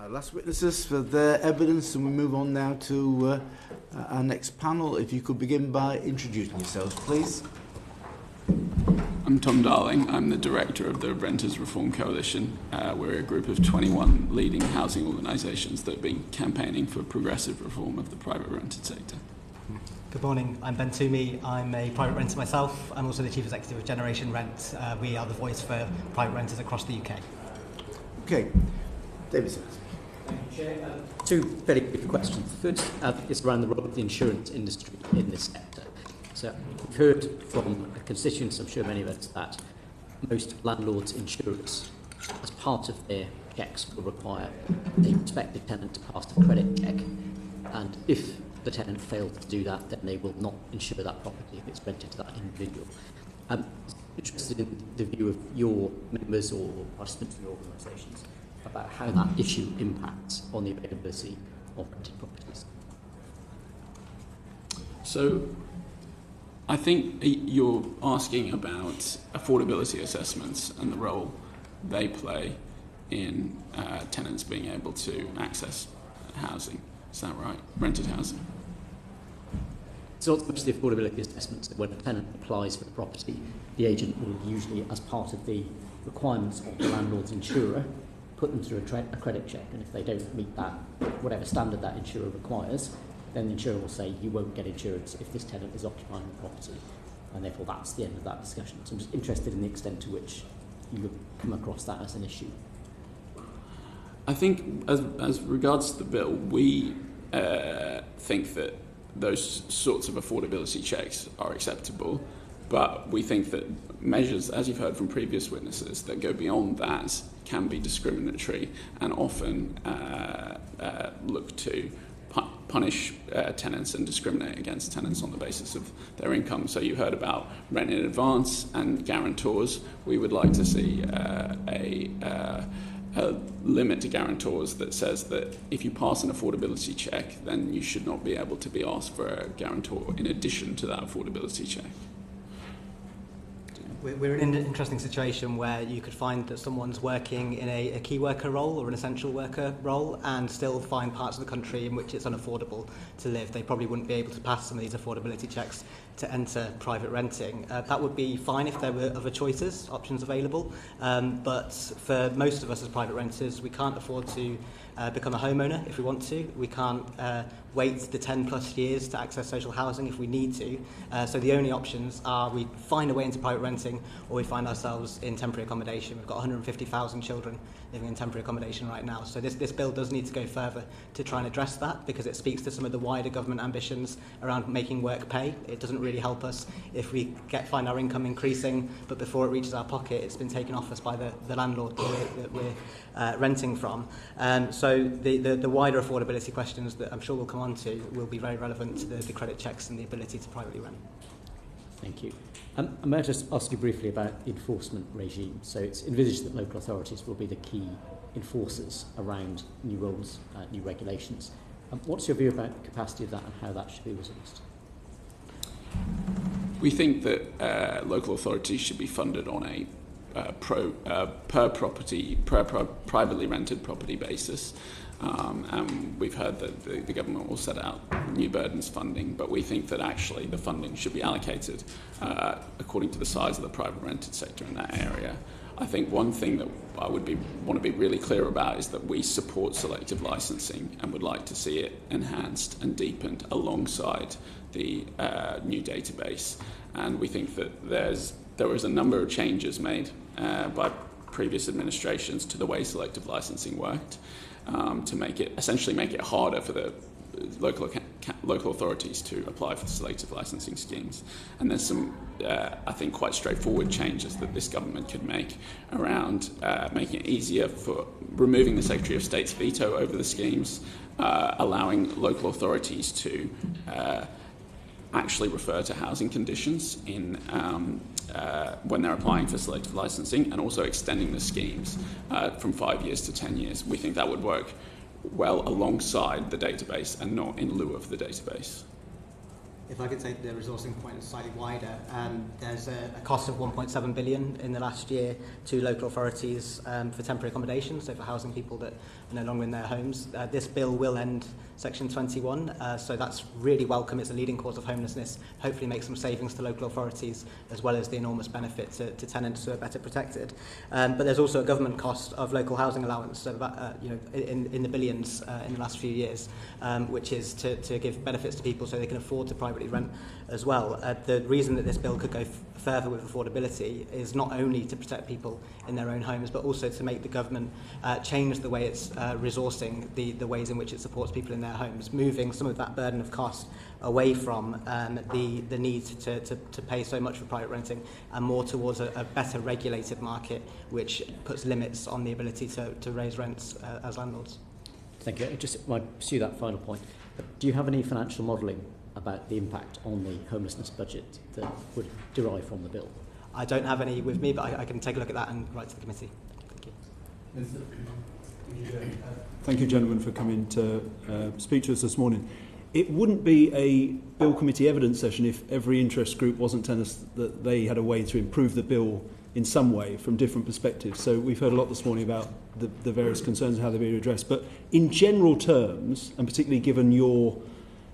Last witnesses for their evidence, and we move on now to our next panel. If you could begin by introducing yourselves, please. I'm Tom Darling. I'm the director of the Renters Reform Coalition. We're a group of 21 leading housing organisations that have been campaigning for progressive reform of the private rented sector. Good morning, I'm Ben Twomey. I'm a private renter myself. I'm also the Chief Executive of Generation Rent. We are the voice for private renters across the UK. Okay, David Simmons. Thank you, Chair. Two very quick questions. The first is around the role of the insurance industry in this sector. So we've heard from constituents, I'm sure many of us, that most landlords' insurers, as part of their checks, will require a prospective tenant to pass the credit check. And if the tenant failed to do that, then they will not insure that property if it's rented to that individual. I'm interested in the view of your members or participants in your organisations about how that issue impacts on the availability of rented properties. So I think you're asking about affordability assessments and the role they play in tenants being able to access housing. Is that right? Rented housing. So it's not so much the affordability assessments. When a tenant applies for the property, the agent will usually, as part of the requirements of the landlord's insurer, put them through a credit check, and if they don't meet that, whatever standard that insurer requires, then the insurer will say you won't get insurance if this tenant is occupying the property, and therefore that's the end of that discussion. So I'm just interested in the extent to which you have come across that as an issue. I think as regards to the bill, we think that those sorts of affordability checks are acceptable, but we think that measures, as you've heard from previous witnesses, that go beyond that can be discriminatory and often look to punish tenants and discriminate against tenants on the basis of their income. So you heard about rent in advance and guarantors. We would like to see a limit to guarantors that says that if you pass an affordability check, then you should not be able to be asked for a guarantor in addition to that affordability check. We're in an interesting situation where you could find that someone's working in a key worker role or an essential worker role and still find parts of the country in which it's unaffordable to live. They probably wouldn't be able to pass some of these affordability checks to enter private renting. That would be fine if there were other choices, options available, but for most of us as private renters, we can't afford to become a homeowner if we want to. We can't wait the 10 plus years to access social housing if we need to. So the only options are we find a way into private renting or we find ourselves in temporary accommodation. We've got 150,000 children living in temporary accommodation right now. So this bill does need to go further to try and address that because it speaks to some of the wider government ambitions around making work pay. It doesn't really help us if we find our income increasing, but before it reaches our pocket, it's been taken off us by the landlord that we're renting from. So the wider affordability questions that I'm sure we'll come on to will be very relevant to the credit checks and the ability to privately rent. Thank you. I might just ask you briefly about the enforcement regime. So it's envisaged that local authorities will be the key enforcers around new rules, new regulations. What's your view about the capacity of that and how that should be resourced? We think that local authorities should be funded on a per privately rented property basis. And we've heard that the government will set out new burdens funding, but we think that actually the funding should be allocated according to the size of the private rented sector in that area. I think one thing that I want to be really clear about is that we support selective licensing and would like to see it enhanced and deepened alongside the new database. And we think that there was a number of changes made by previous administrations to the way selective licensing worked to essentially make it harder for the local authorities to apply for selective licensing schemes. And there's some, I think, quite straightforward changes that this government could make around making it easier for removing the Secretary of State's veto over the schemes, allowing local authorities to actually refer to housing conditions in when they're applying for selective licensing, and also extending the schemes from 5 years to 10 years. We think that would work well alongside the database and not in lieu of the database. If I could take the resourcing point slightly wider, there's a cost of 1.7 billion in the last year to local authorities for temporary accommodation, so for housing people that are no longer in their homes. This bill will end Section 21, so that's really welcome. It's a leading cause of homelessness. Hopefully make some savings to local authorities, as well as the enormous benefit to tenants who are better protected. But there's also a government cost of local housing allowance of about, in the billions in the last few years, which is to give benefits to people so they can afford to privately rent as well. The reason that this bill could go further with affordability is not only to protect people in their own homes, but also to make the government change the way it's resourcing the ways in which it supports people in their homes, moving some of that burden of cost away from the need to pay so much for private renting and more towards a better regulated market which puts limits on the ability to raise rents as landlords. Thank you. Just might pursue that final point. Do you have any financial modelling about the impact on the homelessness budget that would derive from the bill? I don't have any with me, but I can take a look at that and write to the committee. Thank you. Thank you, gentlemen, for coming to speak to us this morning. It wouldn't be a bill committee evidence session if every interest group wasn't telling us that they had a way to improve the bill in some way from different perspectives. So we've heard a lot this morning about the various concerns and how they're being addressed. But in general terms, and particularly given your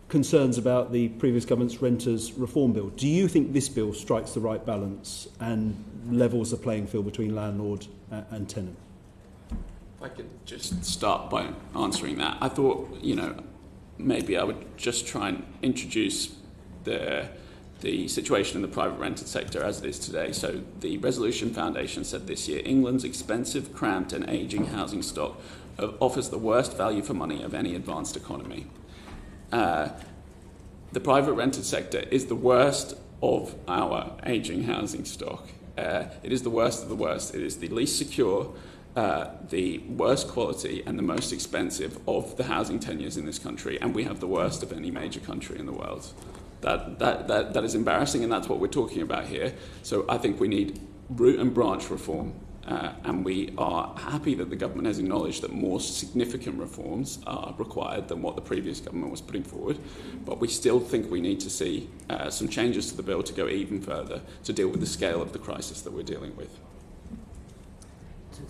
concerns about the previous government's renters reform bill, do you think this bill strikes the right balance and levels the playing field between landlord and tenant? If I could just start by answering that. I thought, maybe I would just try and introduce the situation in the private rented sector as it is today. So the Resolution Foundation said this year, England's expensive, cramped and ageing housing stock offers the worst value for money of any advanced economy. The private rented sector is the worst of our ageing housing stock. It is the worst of the worst. It is the least secure, the worst quality and the most expensive of the housing tenures in this country, and we have the worst of any major country in the world. That is embarrassing, and that's what we're talking about here. So I think we need root and branch reform, and we are happy that the government has acknowledged that more significant reforms are required than what the previous government was putting forward, but we still think we need to see some changes to the bill to go even further to deal with the scale of the crisis that we're dealing with.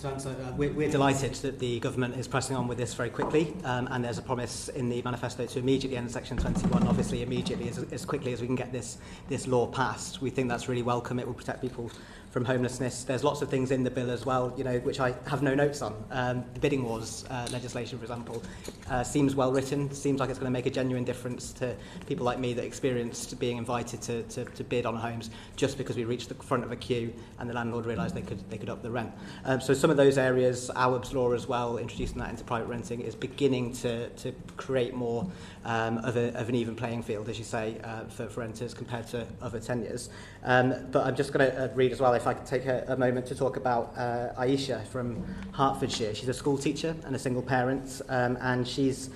To answer, we're delighted that the government is pressing on with this very quickly, and there's a promise in the manifesto to immediately end Section 21, obviously immediately, as quickly as we can get this law passed. We think that's really welcome. It will protect people from homelessness. There's lots of things in the bill as well, which I have no notes on. The bidding wars legislation, for example, seems well written, seems like it's going to make a genuine difference to people like me that experienced being invited to bid on homes just because we reached the front of a queue and the landlord realised they could up the rent. So some of those areas, Awab's law as well, introducing that into private renting, is beginning to create more of an even playing field, as you say, for renters compared to other tenures. But I'm just going to read as well, if I could take a moment to talk about Aisha from Hertfordshire. She's a school teacher and a single parent, and she's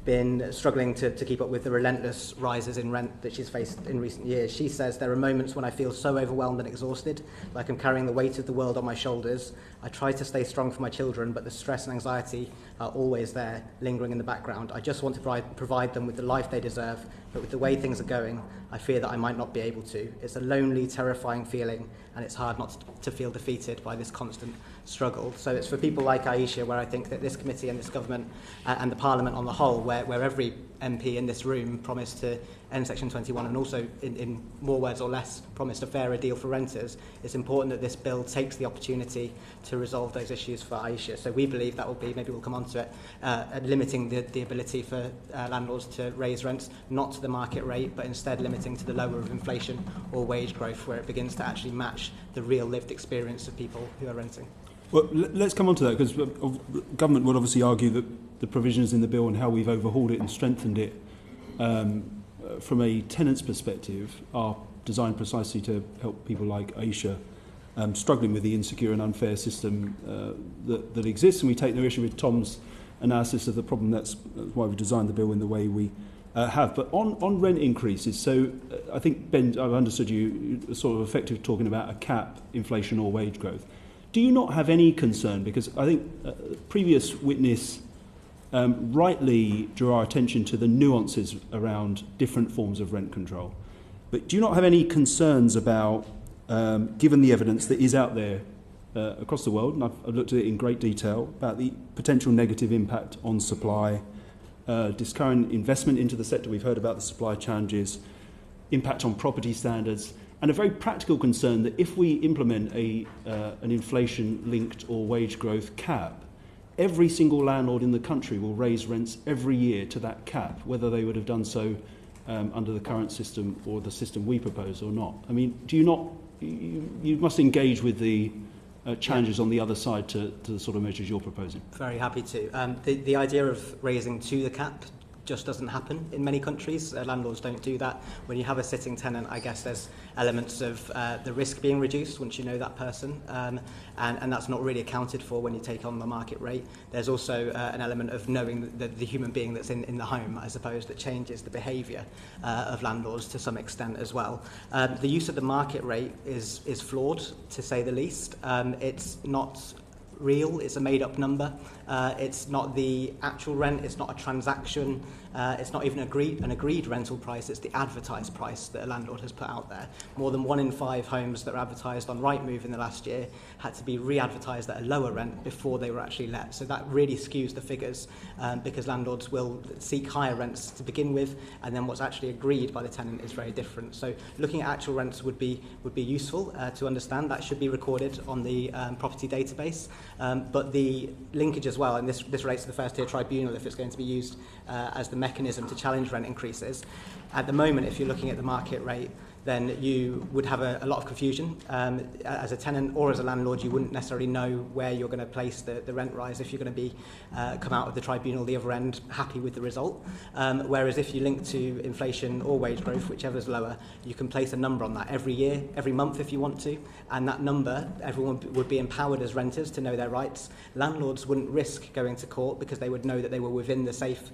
been struggling to keep up with the relentless rises in rent that she's faced in recent years. She says, there are moments when I feel so overwhelmed and exhausted, like I'm carrying the weight of the world on my shoulders. I try to stay strong for my children, but the stress and anxiety are always there, lingering in the background. I just want to provide them with the life they deserve, but with the way things are going, I fear that I might not be able to. It's a lonely, terrifying feeling, and it's hard not to feel defeated by this constant struggle. So it's for people like Aisha, where I think that this committee and this government and the Parliament on the whole, where every MP in this room promised to end Section 21 and also, in more words or less, promised a fairer deal for renters, it's important that this bill takes the opportunity to resolve those issues for Aisha. So we believe that will be, maybe we'll come on to it, limiting the ability for landlords to raise rents, not to the market rate, but instead limiting to the lower of inflation or wage growth, where it begins to actually match the real lived experience of people who are renting. Well, let's come on to that, because government would obviously argue that the provisions in the bill and how we've overhauled it and strengthened it from a tenant's perspective are designed precisely to help people like Aisha struggling with the insecure and unfair system that exists. And we take no issue with Tom's analysis of the problem. That's why we designed the bill in the way we have. But on rent increases, so I think, Ben, I've understood you sort of effective talking about a cap, inflation or wage growth. Do you not have any concern? Because I think previous witness rightly drew our attention to the nuances around different forms of rent control. But do you not have any concerns about, given the evidence that is out there across the world, and I've looked at it in great detail, about the potential negative impact on supply, discouraging investment into the sector? We've heard about the supply challenges, impact on property standards, and a very practical concern that if we implement an inflation-linked or wage growth cap, every single landlord in the country will raise rents every year to that cap, whether they would have done so under the current system or the system we propose or not. I mean, do you not? You must engage with the challenges on the other side to the sort of measures you're proposing. Very happy to. The idea of raising to the cap just doesn't happen in many countries. Landlords don't do that. When you have a sitting tenant, I guess there's elements of the risk being reduced once you know that person, and that's not really accounted for when you take on the market rate. There's also an element of knowing the human being that's in the home, I suppose, that changes the behaviour of landlords to some extent as well. The use of the market rate is flawed, to say the least. It's not real, it's a made-up number. It's not the actual rent, it's not a transaction, it's not even an agreed rental price, it's the advertised price that a landlord has put out there. More than 1 in 5 homes that were advertised on Rightmove in the last year had to be re-advertised at a lower rent before they were actually let. So that really skews the figures because landlords will seek higher rents to begin with, and then what's actually agreed by the tenant is very different. So looking at actual rents would be useful to understand. That should be recorded on the property database. But the linkage as well, and this relates to the first tier tribunal if it's going to be used as the mechanism to challenge rent increases. At the moment, if you're looking at the market rate, then you would have a lot of confusion. As a tenant or as a landlord, you wouldn't necessarily know where you're going to place the rent rise if you're going to be come out of the tribunal the other end happy with the result. Whereas if you link to inflation or wage growth, whichever's lower, you can place a number on that every year, every month if you want to, and that number, everyone would be empowered as renters to know their rights. Landlords wouldn't risk going to court because they would know that they were within the safe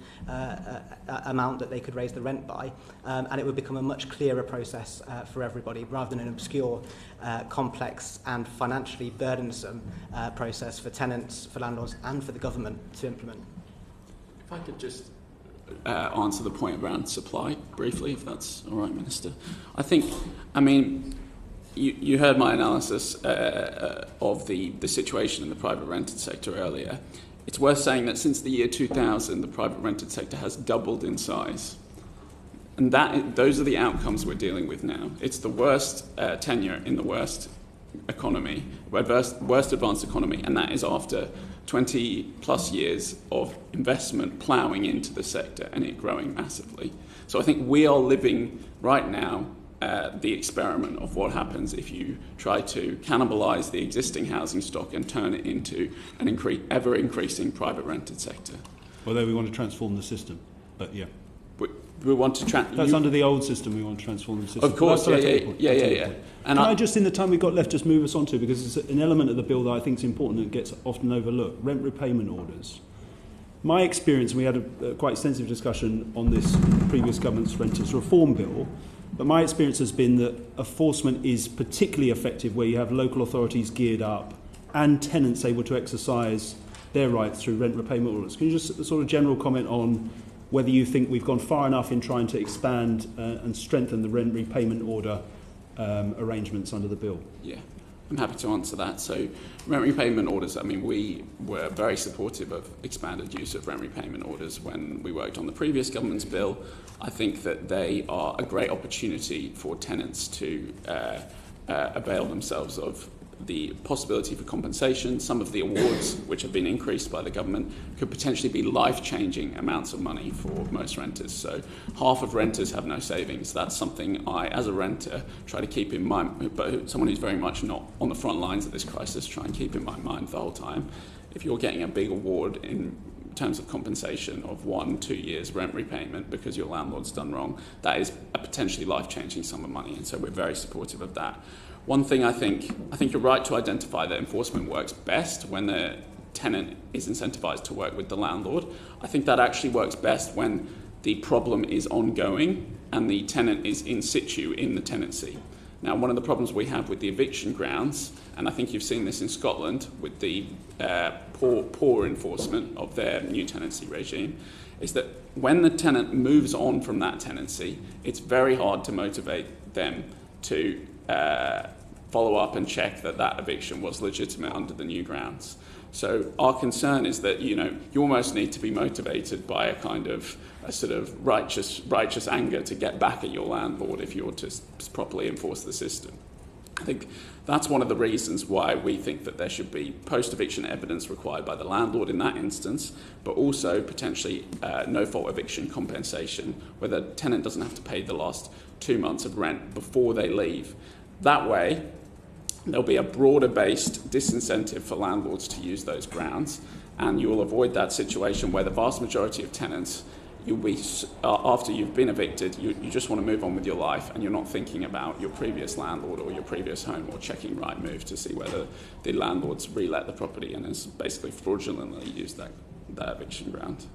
amount that they could raise the rent by, and it would become a much clearer process for everybody, rather than an obscure, complex and financially burdensome process for tenants, for landlords and for the government to implement. If I could just answer the point around supply briefly, if that's all right, Minister. I mean, you heard my analysis of the situation in the private rented sector earlier. It's worth saying that since the year 2000, the private rented sector has doubled in size. And those are the outcomes we're dealing with now. It's the worst tenure in the worst economy, worst advanced economy, and that is after 20 plus years of investment ploughing into the sector and it growing massively. So I think we are living right now the experiment of what happens if you try to cannibalise the existing housing stock and turn it into an ever-increasing private rented sector. Although we want to transform the system, but yeah. We want to That's under the old system. We want to transform the system. Of course, yeah. And I just, in the time we've got left, just move us on to, because it's an element of the bill that I think is important and gets often overlooked: rent repayment orders. My experience, and we had a quite extensive discussion on this in the previous government's renters reform bill, but my experience has been that enforcement is particularly effective where you have local authorities geared up and tenants able to exercise their rights through rent repayment orders. Can you just sort of general comment on whether you think we've gone far enough in trying to expand and strengthen the rent repayment order arrangements under the bill? Yeah, I'm happy to answer that. So rent repayment orders, I mean, we were very supportive of expanded use of rent repayment orders when we worked on the previous government's bill. I think that they are a great opportunity for tenants to avail themselves of the possibility for compensation. Some of the awards, which have been increased by the government, could potentially be life-changing amounts of money for most renters. So half of renters have no savings. That's something I, as a renter, try to keep in mind, but someone who's very much not on the front lines of this crisis, try and keep in my mind the whole time. If you're getting a big award in terms of compensation of 1-2 years rent repayment because your landlord's done wrong, that is a potentially life-changing sum of money, and so we're very supportive of that. One thing I think you're right to identify that enforcement works best when the tenant is incentivised to work with the landlord. I think that actually works best when the problem is ongoing and the tenant is in situ in the tenancy. Now, one of the problems we have with the eviction grounds, and I think you've seen this in Scotland with the poor enforcement of their new tenancy regime, is that when the tenant moves on from that tenancy, it's very hard to motivate them to follow up and check that that eviction was legitimate under the new grounds. So our concern is that, you almost need to be motivated by a sort of righteous anger to get back at your landlord if you're to properly enforce the system. I think that's one of the reasons why we think that there should be post-eviction evidence required by the landlord in that instance, but also potentially no-fault eviction compensation, where the tenant doesn't have to pay the last 2 months of rent before they leave. That way, there'll be a broader-based disincentive for landlords to use those grounds, and you will avoid that situation where the vast majority of tenants, you'll be, after you've been evicted, you just want to move on with your life, and you're not thinking about your previous landlord or your previous home or checking Rightmove to see whether the landlord's relet the property and has basically fraudulently used that eviction ground.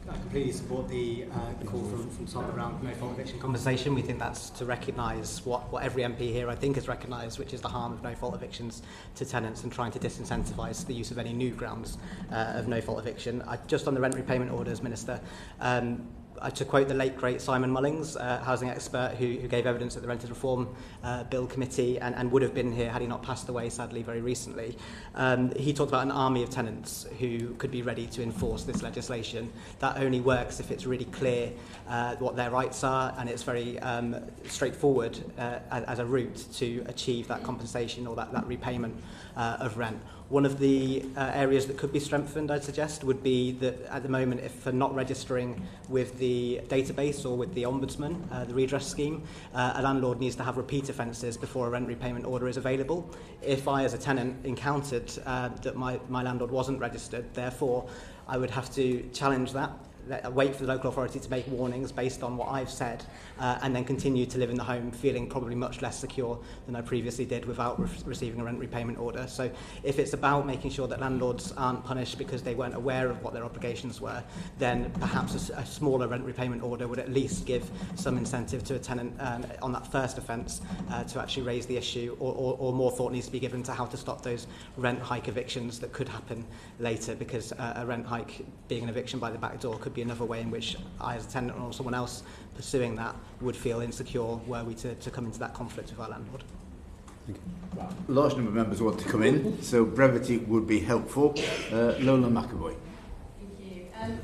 I completely support the call from Tom around no-fault eviction compensation. We think that's to recognise what every MP here, I think, has recognised, which is the harm of no-fault evictions to tenants, and trying to disincentivise the use of any new grounds of no-fault eviction. Just on the rent repayment orders, Minister, to quote the late, great Simon Mullings, housing expert who gave evidence at the Rented Reform Bill Committee and would have been here had he not passed away, sadly, very recently. He talked about an army of tenants who could be ready to enforce this legislation. That only works if it's really clear what their rights are, and it's very straightforward as a route to achieve that compensation or that repayment of rent. One of the areas that could be strengthened, I'd suggest, would be that at the moment, if for not registering with the database or with the Ombudsman, the redress scheme, a landlord needs to have repeat offences before a rent repayment order is available. If I, as a tenant, encountered that my landlord wasn't registered, therefore, I would have to challenge that, wait for the local authority to make warnings based on what I've said, and then continue to live in the home feeling probably much less secure than I previously did without receiving a rent repayment order. So if it's about making sure that landlords aren't punished because they weren't aware of what their obligations were, then perhaps a smaller rent repayment order would at least give some incentive to a tenant on that first offence to actually raise the issue, or more thought needs to be given to how to stop those rent hike evictions that could happen later, because a rent hike being an eviction by the back door could be another way in which I, as a tenant, or someone else pursuing that, would feel insecure were we to come into that conflict with our landlord. A large number of members want to come in, so brevity would be helpful. Lola McAvoy. Thank you.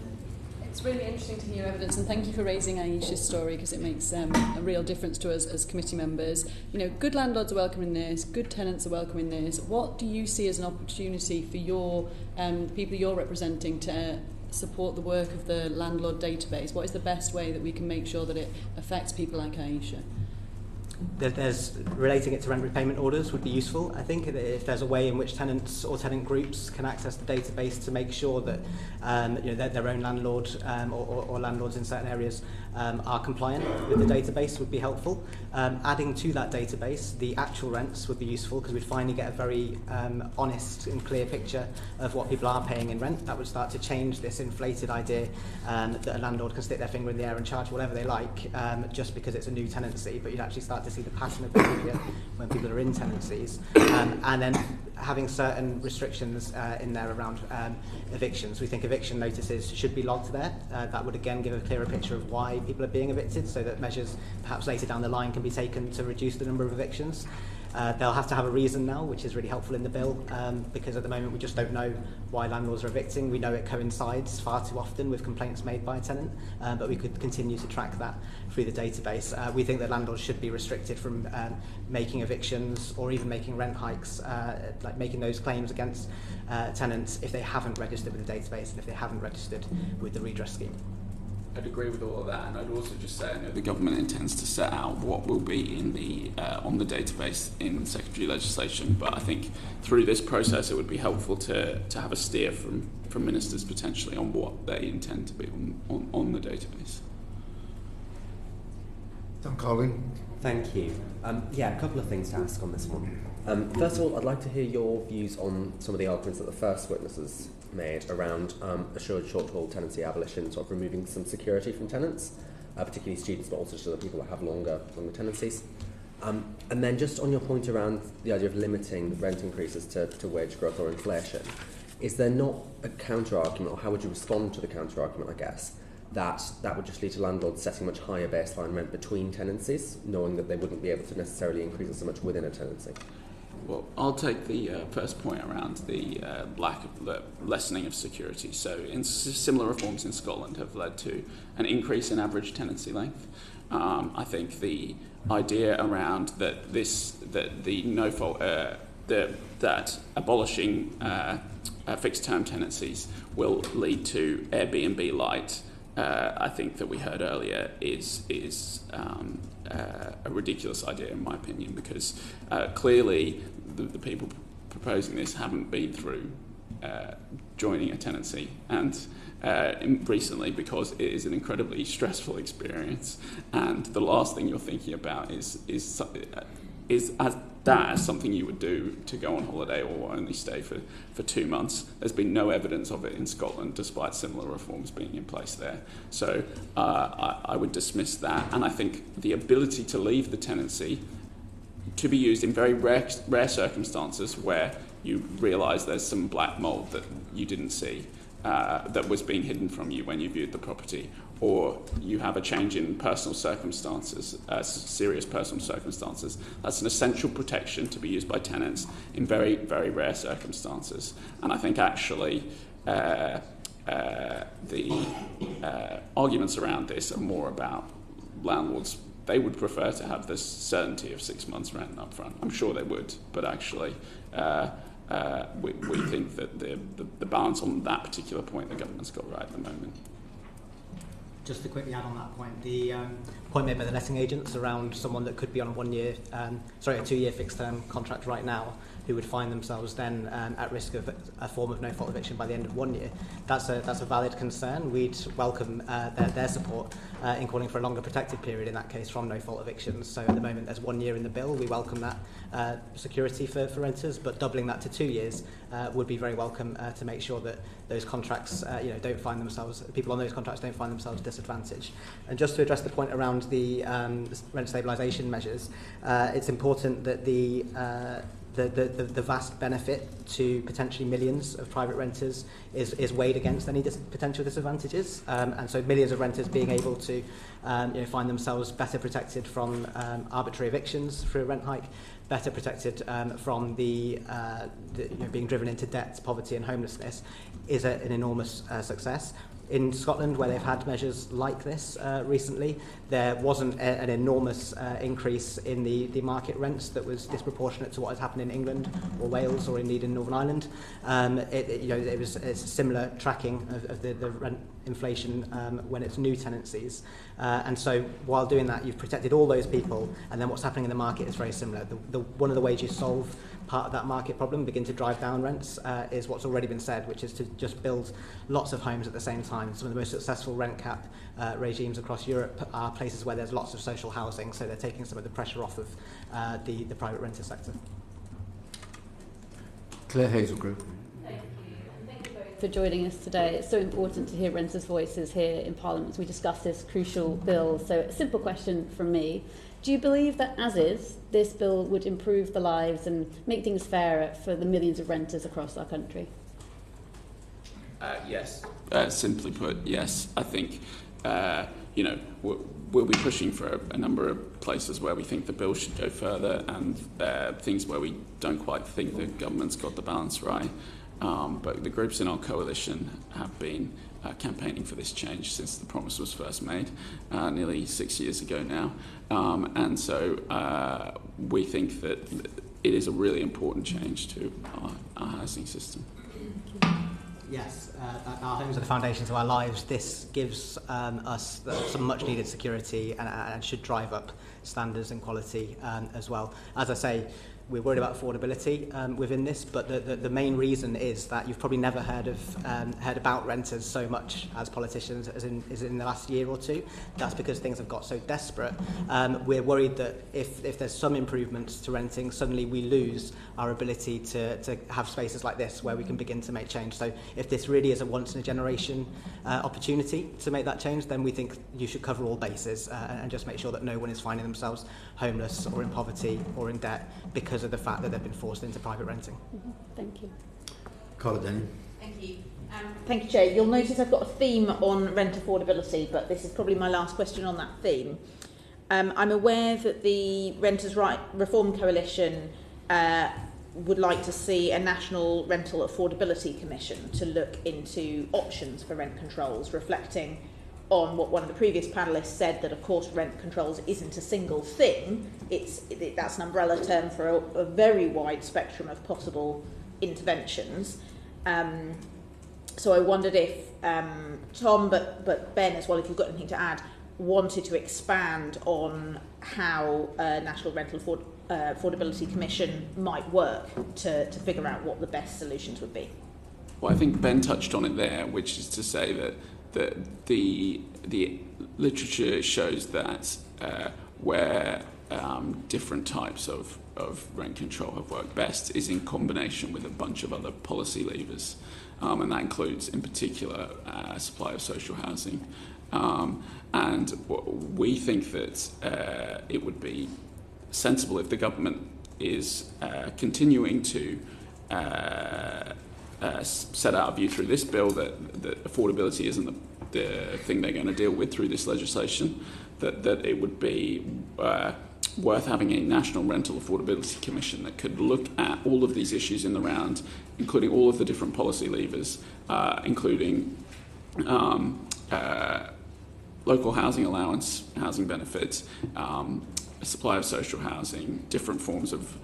It's really interesting to hear evidence, and thank you for raising Aisha's story, because it makes a real difference to us as committee members. Good landlords are welcome in this, good tenants are welcome in this. What do you see as an opportunity for your people you're representing to support the work of the landlord database? What is the best way that we can make sure that it affects people like Aisha? There's relating it to rent repayment orders would be useful. I think if there's a way in which tenants or tenant groups can access the database to make sure that their own landlord or landlords in certain areas are compliant with the database would be helpful. Adding to that database the actual rents would be useful, because we'd finally get a very honest and clear picture of what people are paying in rent. That would start to change this inflated idea that a landlord can stick their finger in the air and charge whatever they like just because it's a new tenancy, but you'd actually start to see the pattern of behaviour when people are in tenancies, and then having certain restrictions in there around evictions. We think eviction notices should be logged there. That would again give a clearer picture of why people are being evicted, so that measures perhaps later down the line can be taken to reduce the number of evictions. They'll have to have a reason now, which is really helpful in the bill, because at the moment we just don't know why landlords are evicting. We know it coincides far too often with complaints made by a tenant, but we could continue to track that through the database. We think that landlords should be restricted from making evictions or even making rent hikes, like making those claims against tenants if they haven't registered with the database and if they haven't registered with the redress scheme. I'd agree with all of that, and I'd also just say I know the government intends to set out what will be in the on the database in secondary legislation, but I think through this process it would be helpful to have a steer from ministers potentially on what they intend to be on the database. Tom Colling. Thank you. A couple of things to ask on this one. First of all, I'd like to hear your views on some of the arguments that the first witnesses made around assured short-haul tenancy abolition, sort of removing some security from tenants, particularly students, but also just other people that have longer tenancies. And then just on your point around the idea of limiting rent increases to wage growth or inflation, is there not a counter-argument, or how would you respond to the counter-argument, I guess, that would just lead to landlords setting much higher baseline rent between tenancies, knowing that they wouldn't be able to necessarily increase it so much within a tenancy? Well, I'll take the first point around the lack of the lessening of security. So, similar reforms in Scotland have led to an increase in average tenancy length. I think the idea around that abolishing fixed-term tenancies will lead to Airbnb light, I think that we heard earlier is a ridiculous idea in my opinion, because clearly the people proposing this haven't been through joining a tenancy and recently, because it is an incredibly stressful experience, and the last thing you're thinking about is as something you would do to go on holiday or only stay for 2 months. There's been no evidence of it in Scotland, despite similar reforms being in place there. So I would dismiss that. And I think the ability to leave the tenancy to be used in very rare circumstances where you realise there's some black mould that you didn't see, that was being hidden from you when you viewed the property, or you have a change in personal circumstances, serious personal circumstances. That's an essential protection to be used by tenants in very, very rare circumstances. And I think actually the arguments around this are more about landlords. They would prefer to have this certainty of 6 months rent up front. I'm sure they would, but actually we think that the balance on that particular point the government's got right at the moment. Just to quickly add on that point, the point made by the letting agents around someone that could be on a 2-year fixed-term contract right now, who would find themselves then at risk of a form of no-fault eviction by the end of 1 year. That's a valid concern. We'd welcome their support in calling for a longer protected period in that case from no-fault evictions. So at the moment there's 1 year in the bill. We welcome that security for renters, but doubling that to 2 years would be very welcome to make sure that those contracts don't find themselves, people on those contracts don't find themselves disadvantaged. And just to address the point around the rent stabilisation measures, it's important that the vast benefit to potentially millions of private renters is weighed against any potential disadvantages, and so millions of renters being able to find themselves better protected from arbitrary evictions through a rent hike, better protected from the being driven into debt, poverty and homelessness is an enormous success. In Scotland, where they've had measures like this recently, there wasn't an enormous increase in the market rents that was disproportionate to what has happened in England or Wales or indeed in Northern Ireland. It was a similar tracking of the rent inflation when it's new tenancies. And so while doing that, you've protected all those people, and then what's happening in the market is very similar. One of the ways you solve part of that market problem, begin to drive down rents, is what's already been said, which is to just build lots of homes at the same time. Some of the most successful rent cap regimes across Europe are places where there's lots of social housing, so they're taking some of the pressure off of the private renter sector. Claire Hazel Group. Thank you. And thank you both for joining us today. It's so important to hear renters' voices here in Parliament as we discuss this crucial bill. So a simple question from me. Do you believe that, as is, this bill would improve the lives and make things fairer for the millions of renters across our country? Yes. Simply put, yes. I think, we'll be pushing for a number of places where we think the bill should go further, and things where we don't quite think the government's got the balance right. But the groups in our coalition have been campaigning for this change since the promise was first made, nearly 6 years ago now. And so we think that it is a really important change to our housing system. Yes, our homes are the foundations of our lives. This gives us some much needed security and should drive up standards and quality as well. As I say, we're worried about affordability within this, but the main reason is that you've probably never heard about renters so much as politicians as in the last year or two. That's because things have got so desperate. We're worried that if there's some improvements to renting, suddenly we lose our ability to have spaces like this where we can begin to make change. So if this really is a once-in-a-generation opportunity to make that change, then we think you should cover all bases and just make sure that no one is finding themselves homeless or in poverty or in debt because of the fact that they've been forced into private renting. Thank you. Carla Denny. Thank you. Thank you, Chair. You'll notice I've got a theme on rent affordability, but this is probably my last question on that theme. I'm aware that the Renters' Right Reform Coalition would like to see a National Rental Affordability Commission to look into options for rent controls, reflecting on what one of the previous panellists said, that of course rent controls isn't a single thing, that's an umbrella term for a very wide spectrum of possible interventions. So I wondered if Tom, but Ben as well, if you've got anything to add, wanted to expand on how a National Rental Affordability Commission might work to figure out what the best solutions would be. Well, I think Ben touched on it there, which is to say that the literature shows that where different types of rent control have worked best is in combination with a bunch of other policy levers, and that includes in particular supply of social housing. And we think that it would be sensible if the government is continuing to set out a view through this bill that affordability isn't the thing they're going to deal with through this legislation, that it would be worth having a National Rental Affordability Commission that could look at all of these issues in the round, including all of the different policy levers, including local housing allowance, housing benefits, supply of social housing, different forms of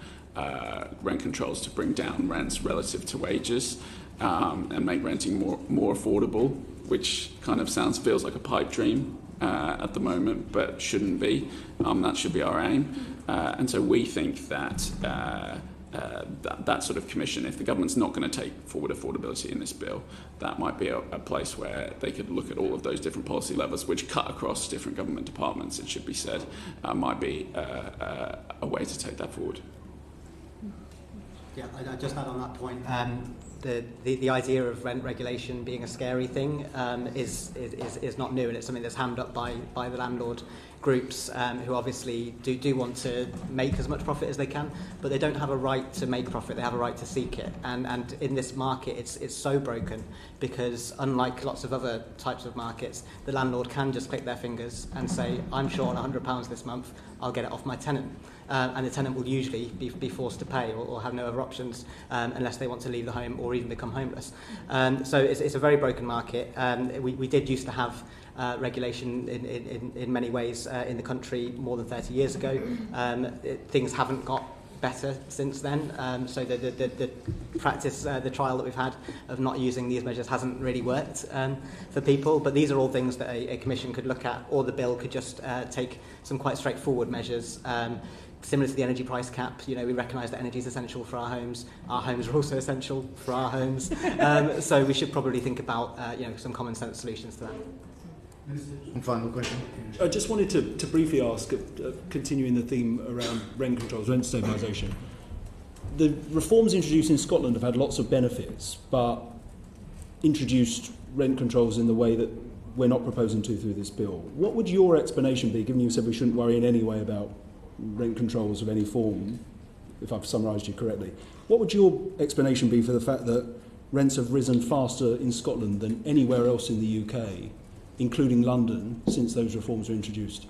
rent controls to bring down rents relative to wages, and make renting more affordable, which kind of feels like a pipe dream at the moment, but shouldn't be. That should be our aim. And so we think that that sort of commission, if the government's not going to take forward affordability in this bill, that might be a place where they could look at all of those different policy levels, which cut across different government departments, it should be said, might be a way to take that forward. Yeah, I just add on that point. The idea of rent regulation being a scary thing is not new, and it's something that's hammed up by the landlord groups who obviously do want to make as much profit as they can, but they don't have a right to make profit, they have a right to seek it. And in this market it's so broken because, unlike lots of other types of markets, the landlord can just click their fingers and say, I'm short £100 this month, I'll get it off my tenant. And the tenant will usually be forced to pay or have no other options unless they want to leave the home or even become homeless. So it's a very broken market. We did used to have regulation in many ways in the country more than 30 years ago. Things haven't got better since then. So the practice, the trial that we've had of not using these measures hasn't really worked for people. But these are all things that a commission could look at, or the bill could just take some quite straightforward measures. Similar to the energy price cap, we recognise that energy is essential for our homes. Our homes are also essential for our homes. So we should probably think about some common sense solutions to that. One final question. I just wanted to briefly ask, continuing the theme around rent controls, rent stabilisation. The reforms introduced in Scotland have had lots of benefits, but introduced rent controls in the way that we're not proposing to through this bill. What would your explanation be, given you said we shouldn't worry in any way about rent controls of any form, if I've summarised you correctly? What would your explanation be for the fact that rents have risen faster in Scotland than anywhere else in the UK, including London, since those reforms were introduced?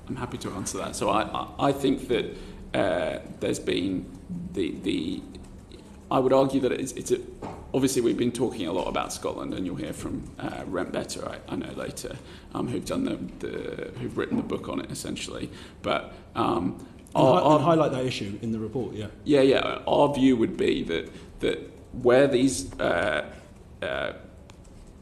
I'm happy to answer that. So I think that there's been I would argue that it's obviously we've been talking a lot about Scotland, and you'll hear from Rent Better, I know later, who've done who've written the book on it essentially. But and highlight that issue in the report. Yeah. Our view would be that where these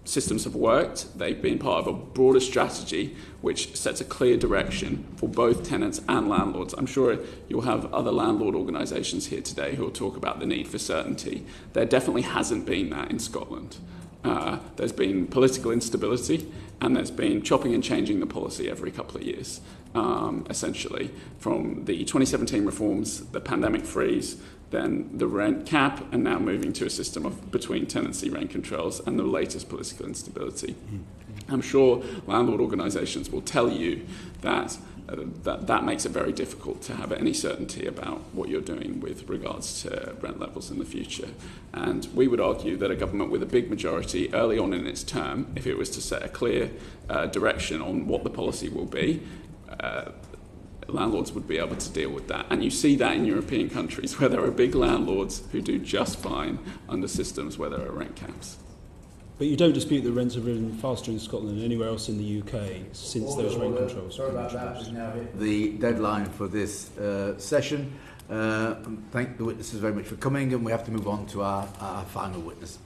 systems have worked. They've been part of a broader strategy which sets a clear direction for both tenants and landlords. I'm sure you'll have other landlord organisations here today who will talk about the need for certainty. There definitely hasn't been that in Scotland. There's been political instability, and there's been chopping and changing the policy every couple of years, essentially. From the 2017 reforms, the pandemic freeze, then the rent cap, and now moving to a system of between tenancy rent controls and the latest political instability. I'm sure landlord organisations will tell you that that makes it very difficult to have any certainty about what you're doing with regards to rent levels in the future. And we would argue that a government with a big majority early on in its term, if it was to set a clear direction on what the policy will be, landlords would be able to deal with that. And you see that in European countries where there are big landlords who do just fine under systems where there are rent caps. But you don't dispute that rents have risen faster in Scotland than anywhere else in the UK since those rent controls. Sorry about that. We've now hit the deadline for this session. Thank the witnesses very much for coming, and we have to move on to our final witness.